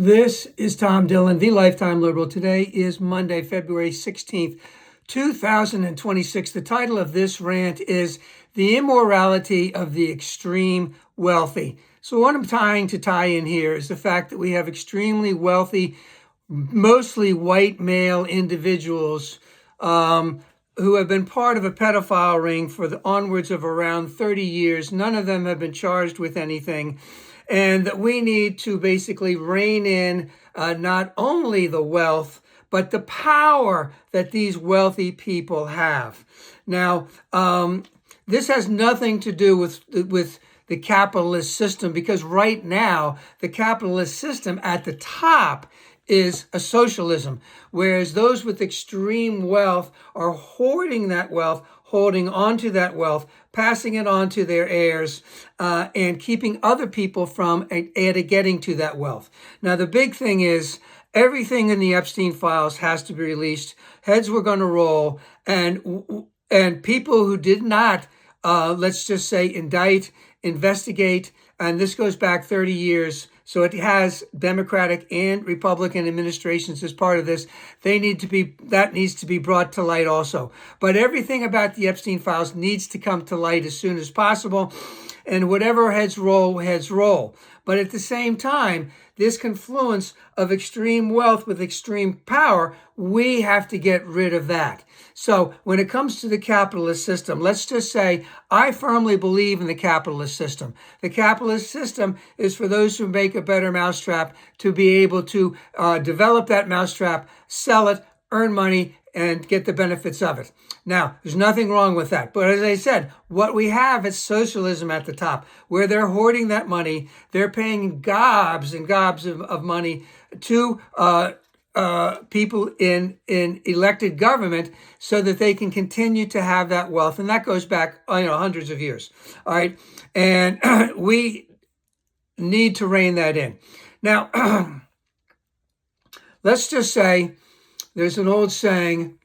This is Tom Dillon, the Lifetime Liberal. Today is Monday, February 16th, 2026. The title of this rant is The Immorality of the Extreme Wealthy. So what I'm trying to tie in here is the fact that we have extremely wealthy, mostly white male individuals who have been part of a pedophile ring for the onwards of around 30 years. None of them have been charged with anything. And that we need to basically rein in not only the wealth, but the power that these wealthy people have. Now, this has nothing to do with the capitalist system, because right now, the capitalist system at the top is a socialism, whereas those with extreme wealth are hoarding that wealth, holding on to that wealth, passing it on to their heirs, and keeping other people from getting to that wealth. Now, the big thing is everything in the Epstein files has to be released. Heads were going to roll, and people who did not, let's just say, indict, investigate, and this goes back 30 years. So it has Democratic and Republican administrations as part of this. That needs to be brought to light also. But everything about the Epstein files needs to come to light as soon as possible. And whatever heads roll, heads roll. But at the same time, this confluence of extreme wealth with extreme power, we have to get rid of that. So when it comes to the capitalist system, let's just say I firmly believe in the capitalist system. The capitalist system is for those who make a better mousetrap to be able to develop that mousetrap, sell it, earn money, and get the benefits of it. Now, there's nothing wrong with that. But as I said, what we have is socialism at the top, where they're hoarding that money. They're paying gobs and gobs of money to people in elected government so that they can continue to have that wealth. And that goes back, hundreds of years. All right. And we need to rein that in. Now, let's just say there's an old saying,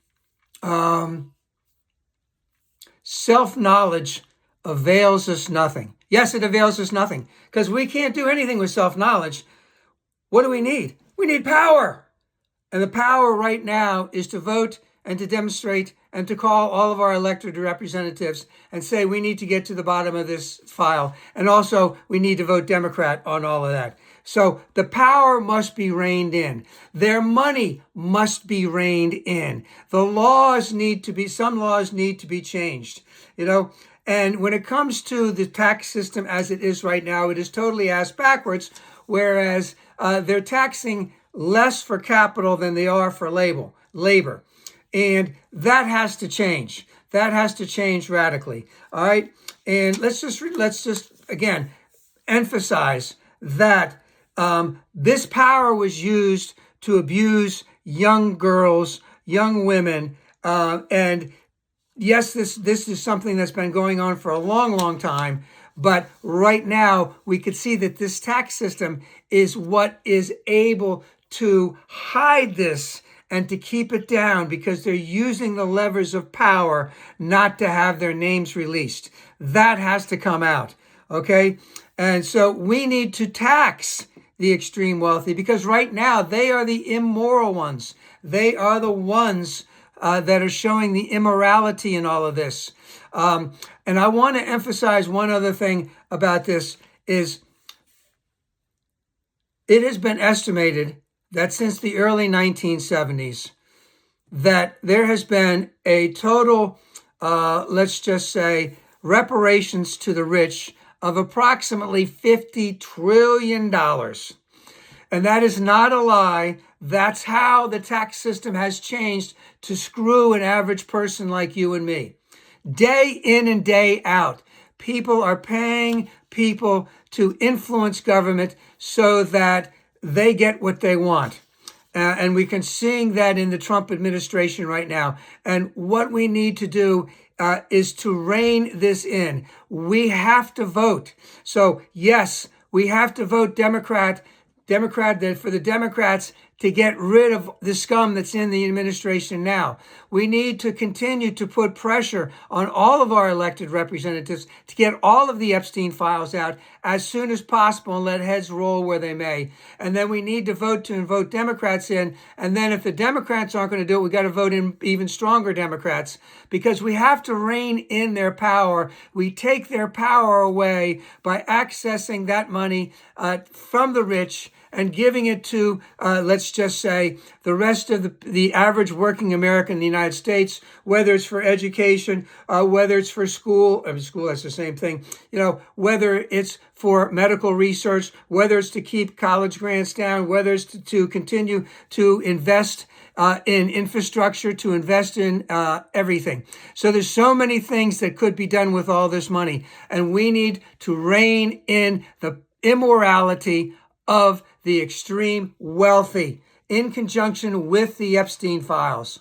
self-knowledge avails us nothing. Yes, it avails us nothing, because we can't do anything with self-knowledge. What do we need? We need power. And the power right now is to vote and to demonstrate and to call all of our elected representatives and say we need to get to the bottom of this file. And also we need to vote Democrat on all of that. So the power must be reined in. Their money must be reined in. Some laws need to be changed, And when it comes to the tax system as it is right now, it is totally ass backwards, whereas they're taxing less for capital than they are for labor. And that has to change. That has to change radically. All right. And let's just again emphasize that this power was used to abuse young girls, young women. And yes, this is something that's been going on for a long, long time. But right now, we could see that this tax system is what is able to hide this and to keep it down, because they're using the levers of power not to have their names released. That has to come out, okay? And so we need to tax the extreme wealthy, because right now they are the immoral ones. They are the ones that are showing the immorality in all of this. And I want to emphasize one other thing about this is it has been estimated that since the early 1970s, that there has been a total, let's just say, reparations to the rich of approximately $50 trillion. And that is not a lie. That's how the tax system has changed to screw an average person like you and me. Day in and day out, people are paying people to influence government so that they get what they want. And we can see that in the Trump administration right now. And what we need to do is to rein this in. We have to vote. So yes, we have to vote Democrat for the Democrats to get rid of the scum that's in the administration now. We need to continue to put pressure on all of our elected representatives to get all of the Epstein files out as soon as possible and let heads roll where they may. And then we need to vote Democrats in. And then if the Democrats aren't going to do it, we got to vote in even stronger Democrats, because we have to rein in their power. We take their power away by accessing that money from the rich and giving it to, let's just say, the rest of the average working American in the United States, whether it's for education, whether it's for school, that's the same thing, whether it's for medical research, whether it's to keep college grants down, whether it's to continue to invest in infrastructure, to invest in everything. So there's so many things that could be done with all this money, and we need to rein in the immorality of the extreme wealthy in conjunction with the Epstein files.